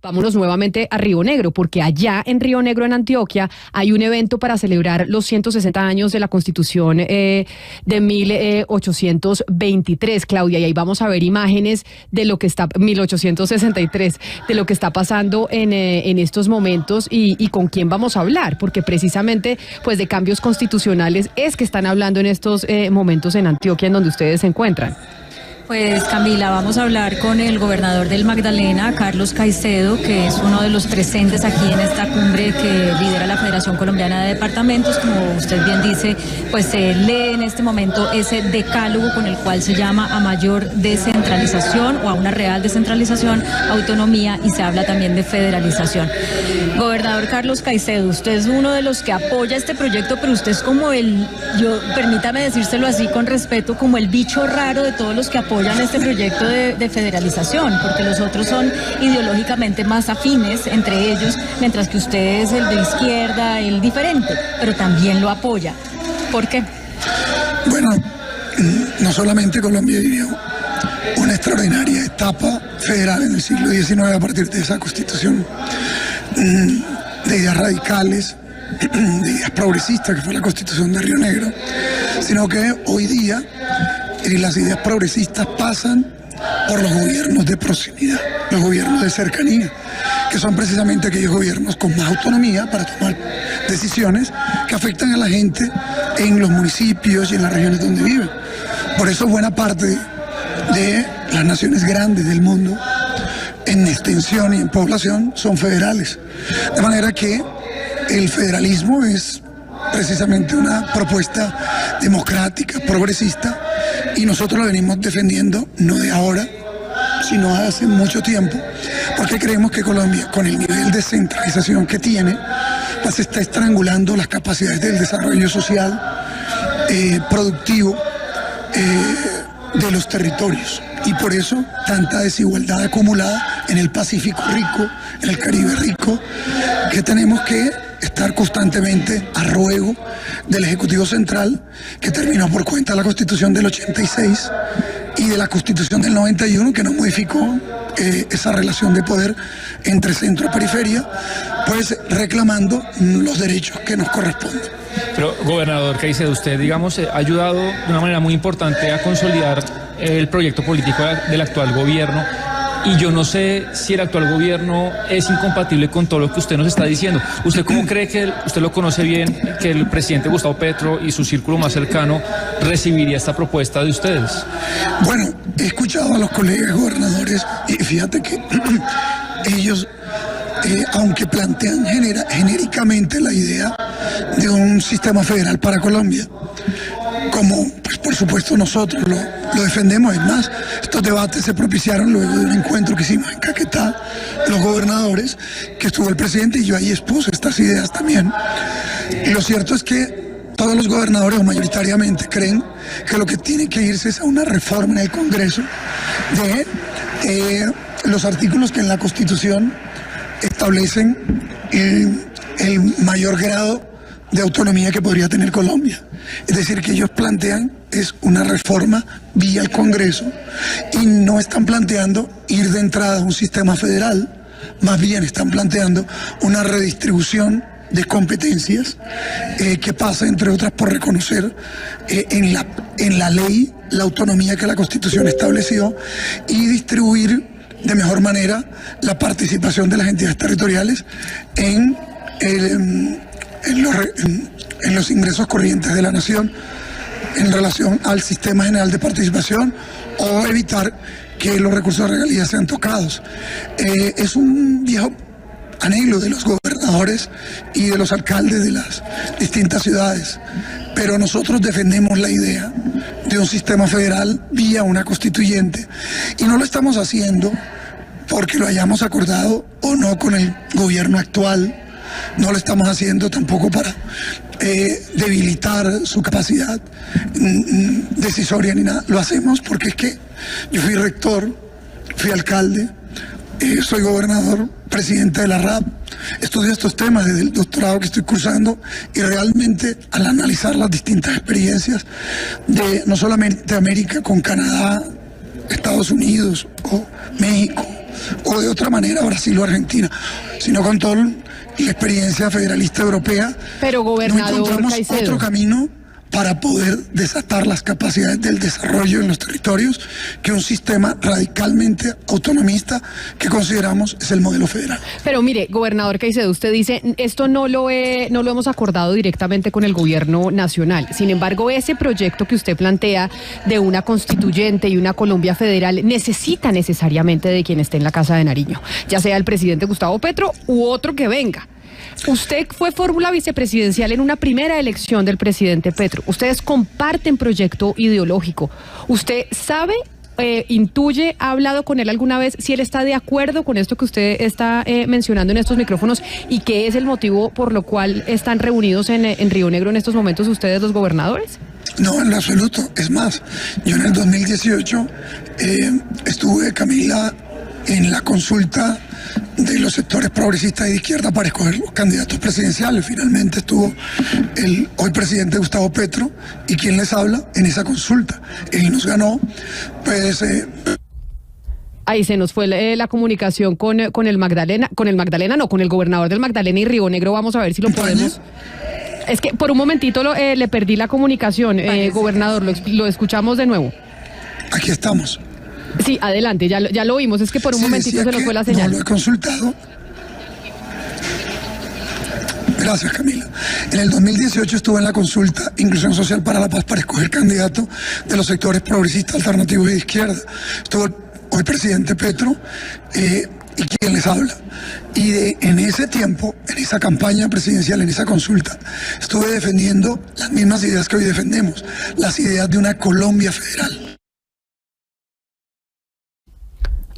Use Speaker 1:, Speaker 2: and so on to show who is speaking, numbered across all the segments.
Speaker 1: vámonos nuevamente a Río Negro, porque allá en Río Negro, en Antioquia, hay un evento para celebrar los 160 años de la Constitución de 1823, Claudia, y ahí vamos a ver imágenes de lo que está, 1863, de lo que está pasando en estos momentos y con quién vamos a hablar, porque precisamente pues de cambios constitucionales es que están hablando en estos momentos en Antioquia, en donde ustedes se encuentran.
Speaker 2: Pues Camila, vamos a hablar con el gobernador del Magdalena, Carlos Caicedo, que es uno de los presentes aquí en esta cumbre que lidera la Federación Colombiana de Departamentos. Como usted bien dice, pues se lee en este momento ese decálogo con el cual se llama a mayor descentralización o a una real descentralización, autonomía, y se habla también de federalización. Gobernador Carlos Caicedo, usted es uno de los que apoya este proyecto, pero usted es como permítame decírselo así con respeto, como el bicho raro de todos los que apoyan este proyecto de federalización, porque los otros son ideológicamente más afines entre ellos, mientras que usted es el de izquierda, el diferente, pero también lo apoya. ¿Por qué?
Speaker 3: Bueno, no solamente Colombia vivió una extraordinaria etapa federal en el siglo XIX a partir de esa constitución de ideas radicales, de ideas progresistas, que fue la Constitución de Río Negro, sino que hoy día las ideas progresistas pasan por los gobiernos de proximidad, los gobiernos de cercanía, que son precisamente aquellos gobiernos con más autonomía para tomar decisiones que afectan a la gente en los municipios y en las regiones donde viven. Por eso buena parte de las naciones grandes del mundo, en extensión y en población, son federales. De manera que el federalismo es precisamente una propuesta democrática, progresista, y nosotros la venimos defendiendo no de ahora, sino hace mucho tiempo, porque creemos que Colombia, con el nivel de centralización que tiene, pues está estrangulando las capacidades del desarrollo social, productivo, de los territorios. Y por eso tanta desigualdad acumulada en el Pacífico rico, en el Caribe rico, que tenemos que estar constantemente a ruego del Ejecutivo Central, que terminó por cuenta la Constitución del 86 y de la Constitución del 91, que no modificó esa relación de poder entre centro y periferia, pues reclamando los derechos que nos corresponden.
Speaker 4: Pero, gobernador Caicedo, usted, digamos, ha ayudado de una manera muy importante a consolidar el proyecto político del actual gobierno. Y yo no sé si el actual gobierno es incompatible con todo lo que usted nos está diciendo. ¿Usted cómo cree que, usted lo conoce bien, que el presidente Gustavo Petro y su círculo más cercano recibiría esta propuesta de ustedes?
Speaker 3: Bueno, he escuchado a los colegas gobernadores y fíjate que ellos, aunque plantean genéricamente la idea de un sistema federal para Colombia, como pues por supuesto nosotros lo defendemos. Es más, estos debates se propiciaron luego de un encuentro que hicimos en Caquetá, los gobernadores, que estuvo el presidente y yo ahí expuse estas ideas también. Y lo cierto es que todos los gobernadores, o mayoritariamente, creen que lo que tiene que irse es a una reforma en el Congreso de los artículos que en la Constitución establecen el mayor grado de autonomía que podría tener Colombia. Es decir, que ellos plantean es una reforma vía el Congreso y no están planteando ir de entrada a un sistema federal, más bien están planteando una redistribución de competencias que pasa, entre otras, por reconocer en la ley la autonomía que la Constitución estableció y distribuir de mejor manera la participación de las entidades territoriales en los ingresos corrientes de la nación en relación al sistema general de participación, o evitar que los recursos de regalías sean tocados. Es un viejo anhelo de los gobernadores y de los alcaldes de las distintas ciudades, pero nosotros defendemos la idea de un sistema federal vía una constituyente, y no lo estamos haciendo porque lo hayamos acordado o no con el gobierno actual. No lo estamos haciendo tampoco para debilitar su capacidad decisoria ni nada. Lo hacemos porque es que yo fui rector, fui alcalde, soy gobernador, presidente de la RAP, estudio estos temas desde el doctorado que estoy cursando, y realmente al analizar las distintas experiencias de no solamente América con Canadá, Estados Unidos o México, o de otra manera Brasil o Argentina, sino con toda la experiencia federalista europea.
Speaker 1: Pero gobernador
Speaker 3: no encontramos
Speaker 1: Caicedo,
Speaker 3: otro camino para poder desatar las capacidades del desarrollo en los territorios que un sistema radicalmente autonomista que consideramos es el modelo federal.
Speaker 1: pero mire, gobernador Caicedo, usted dice, esto no lo hemos acordado directamente con el gobierno nacional. Sin embargo, ese proyecto que usted plantea de una constituyente y una Colombia federal necesita necesariamente de quien esté en la Casa de Nariño, ya sea el presidente Gustavo Petro u otro que venga. Usted fue fórmula vicepresidencial en una primera elección del presidente Petro. Ustedes comparten proyecto ideológico. ¿Usted sabe, intuye, ha hablado con él alguna vez si él está de acuerdo con esto que usted está mencionando en estos micrófonos y qué es el motivo por lo cual están reunidos en Río Negro en estos momentos ustedes, los gobernadores?
Speaker 3: No, en lo absoluto. Es más, yo en el 2018 estuve, Camila, en la consulta de los sectores progresistas y de izquierda para escoger los candidatos presidenciales. Finalmente estuvo el hoy presidente Gustavo Petro y quien les habla en esa consulta. Él nos ganó, pues...
Speaker 1: Ahí se nos fue la comunicación con el Magdalena, con el gobernador del Magdalena y Río Negro. Vamos a ver si lo podemos... Es que por un momentito le perdí la comunicación, gobernador, lo escuchamos de nuevo.
Speaker 3: Aquí estamos.
Speaker 1: Sí, adelante, ya lo oímos, es que por un momentito se nos fue la señal.
Speaker 3: No lo he consultado. Gracias, Camila. En el 2018 estuve en la consulta Inclusión Social para la Paz para escoger candidato de los sectores progresistas, alternativos y de izquierda. Estuvo hoy presidente Petro y quien les habla. Y en ese tiempo, en esa campaña presidencial, en esa consulta, estuve defendiendo las mismas ideas que hoy defendemos, las ideas de una Colombia federal.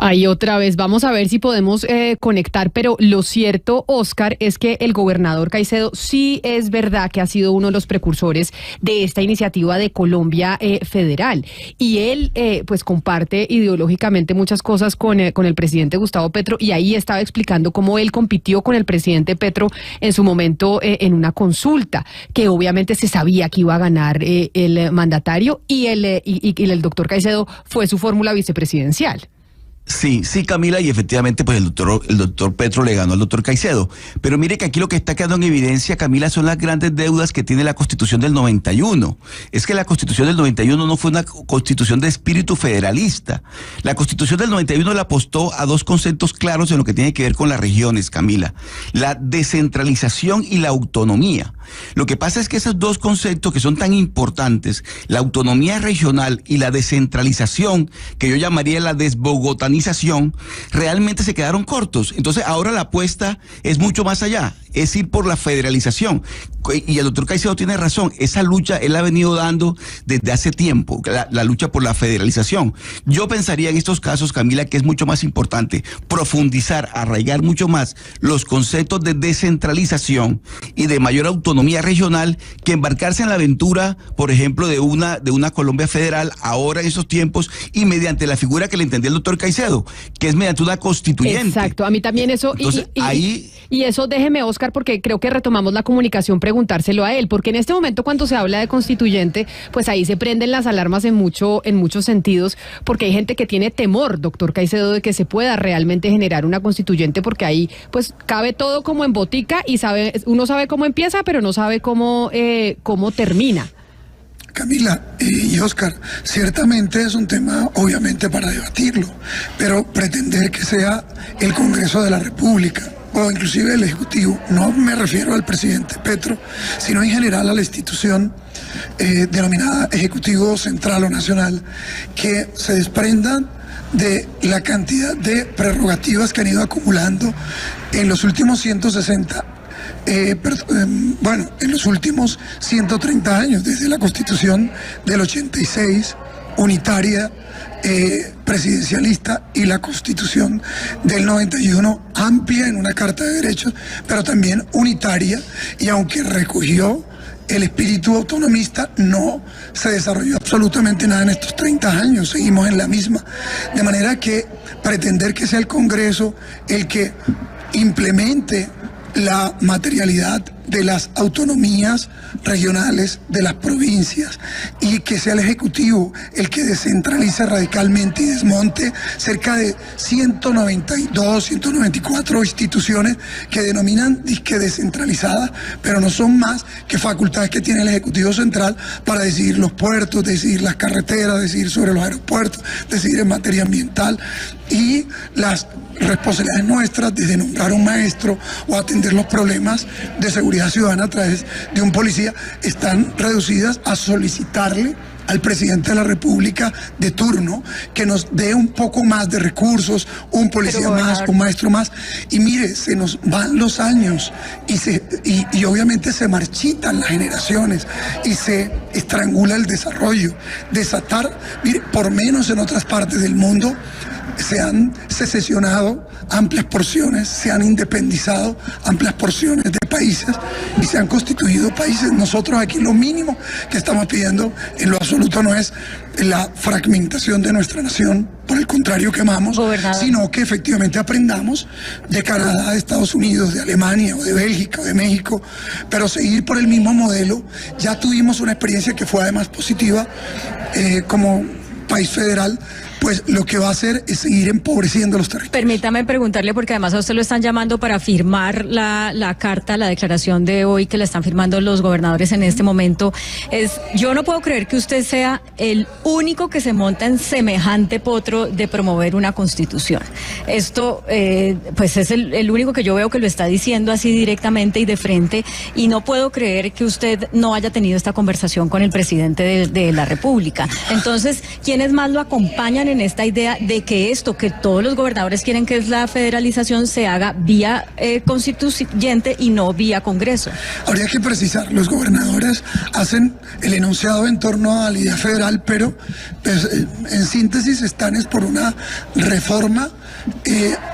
Speaker 1: Ahí otra vez, vamos a ver si podemos conectar, pero lo cierto, Oscar, es que el gobernador Caicedo sí es verdad que ha sido uno de los precursores de esta iniciativa de Colombia federal. Y él pues comparte ideológicamente muchas cosas con el presidente Gustavo Petro, y ahí estaba explicando cómo él compitió con el presidente Petro en su momento en una consulta, que obviamente se sabía que iba a ganar el mandatario, y el doctor Caicedo fue su fórmula vicepresidencial.
Speaker 5: Sí, Camila, y efectivamente pues el doctor Petro le ganó al doctor Caicedo. Pero mire que aquí lo que está quedando en evidencia, Camila, son las grandes deudas que tiene la Constitución del 91. Es que la Constitución del 91 no fue una constitución de espíritu federalista. La Constitución del 91 le apostó a dos conceptos claros en lo que tiene que ver con las regiones, Camila: la descentralización y la autonomía. Lo que pasa es que esos dos conceptos que son tan importantes, la autonomía regional y la descentralización, que yo llamaría la desbogotanización, realmente se quedaron cortos. Entonces ahora la apuesta es mucho más allá, es ir por la federalización. Y el doctor Caicedo tiene razón, esa lucha él la ha venido dando desde hace tiempo, la lucha por la federalización. Yo pensaría en estos casos, Camila, que es mucho más importante profundizar, arraigar mucho más los conceptos de descentralización y de mayor autonomía regional, que embarcarse en la aventura, por ejemplo, de una Colombia federal ahora en esos tiempos, y mediante la figura que le entendía el doctor Caicedo, que es mediante una constituyente.
Speaker 1: Exacto, a mí también eso.
Speaker 5: Entonces,
Speaker 1: y eso déjeme, Oscar, porque creo que retomamos la comunicación, preguntárselo a él, porque en este momento cuando se habla de constituyente, pues ahí se prenden las alarmas en muchos sentidos, porque hay gente que tiene temor, doctor Caicedo, de que se pueda realmente generar una constituyente, porque ahí pues cabe todo como en botica y uno sabe cómo empieza, pero no sabe cómo termina.
Speaker 3: Camila y Oscar, ciertamente es un tema obviamente para debatirlo, pero pretender que sea el Congreso de la República o inclusive el Ejecutivo, no me refiero al presidente Petro, sino en general a la institución denominada Ejecutivo Central o Nacional, que se desprendan de la cantidad de prerrogativas que han ido acumulando en los últimos 160 en los últimos 130 años, desde la Constitución del 86, unitaria, presidencialista, y la Constitución del 91, amplia en una Carta de Derechos, pero también unitaria, y aunque recogió el espíritu autonomista, no se desarrolló absolutamente nada en estos 30 años, seguimos en la misma. De manera que pretender que sea el Congreso el que implemente la materialidad de las autonomías regionales, de las provincias, y que sea el Ejecutivo el que descentralice radicalmente y desmonte cerca de 192, 194 instituciones que denominan disque descentralizadas, pero no son más que facultades que tiene el Ejecutivo Central para decidir los puertos, decidir las carreteras, decidir sobre los aeropuertos, decidir en materia ambiental, y las responsabilidades nuestras desde nombrar un maestro o atender los problemas de seguridad ciudadana a través de un policía están reducidas a solicitarle al presidente de la República de turno que nos dé un poco más de recursos, un policía más, un maestro más. Y mire, se nos van los años y obviamente se marchitan las generaciones y se estrangula el desarrollo. Desatar, mire, por menos en otras partes del mundo se han secesionado amplias porciones, se han independizado amplias porciones de países y se han constituido países. Nosotros aquí lo mínimo que estamos pidiendo en lo absoluto no es la fragmentación de nuestra nación, por el contrario que amamos, sino que efectivamente aprendamos de Canadá, de Estados Unidos, de Alemania o de Bélgica o de México, pero seguir por el mismo modelo. Ya tuvimos una experiencia que fue además positiva como país federal. Pues lo que va a hacer es seguir empobreciendo los territorios.
Speaker 2: Permítame preguntarle, porque además a usted lo están llamando para firmar la carta, la declaración de hoy que la están firmando los gobernadores en este momento. Yo no puedo creer que usted sea el único que se monta en semejante potro de promover una constitución. Esto, pues es el único que yo veo que lo está diciendo así directamente y de frente, y no puedo creer que usted no haya tenido esta conversación con el presidente de la República. Entonces, ¿quiénes más lo acompañan en esta idea de que esto que todos los gobernadores quieren, que es la federalización, se haga vía constituyente y no vía Congreso?
Speaker 3: Habría que precisar, los gobernadores hacen el enunciado en torno a la idea federal, pero pues, en síntesis están es por una reforma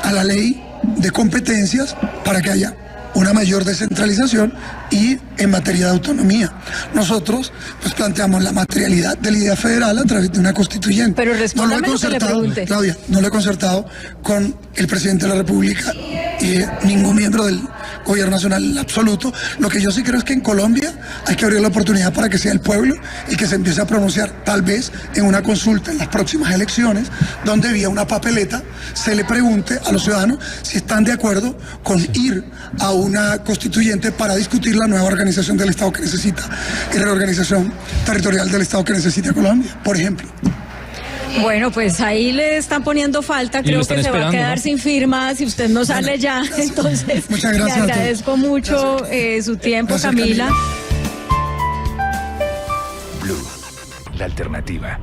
Speaker 3: a la ley de competencias para que haya una mayor descentralización y en materia de autonomía. Nosotros pues planteamos la materialidad de la idea federal a través de una constituyente.
Speaker 2: Pero respóndame lo que le pregunte.
Speaker 3: Claudia, no lo he concertado con el presidente de la República y ningún miembro del gobierno nacional en absoluto. Lo que yo sí creo es que en Colombia hay que abrir la oportunidad para que sea el pueblo y que se empiece a pronunciar, tal vez en una consulta en las próximas elecciones, donde vía una papeleta se le pregunte a los ciudadanos si están de acuerdo con ir a una constituyente para discutir la nueva organización del Estado que necesita y reorganización territorial del Estado que necesita Colombia, por ejemplo.
Speaker 2: Bueno, pues ahí le están poniendo falta, creo que se va a quedar sin firmas si usted no sale ya. Entonces,
Speaker 3: muchas gracias.
Speaker 2: Le agradezco mucho su tiempo,
Speaker 3: gracias,
Speaker 2: Camila.
Speaker 6: Blue, la alternativa.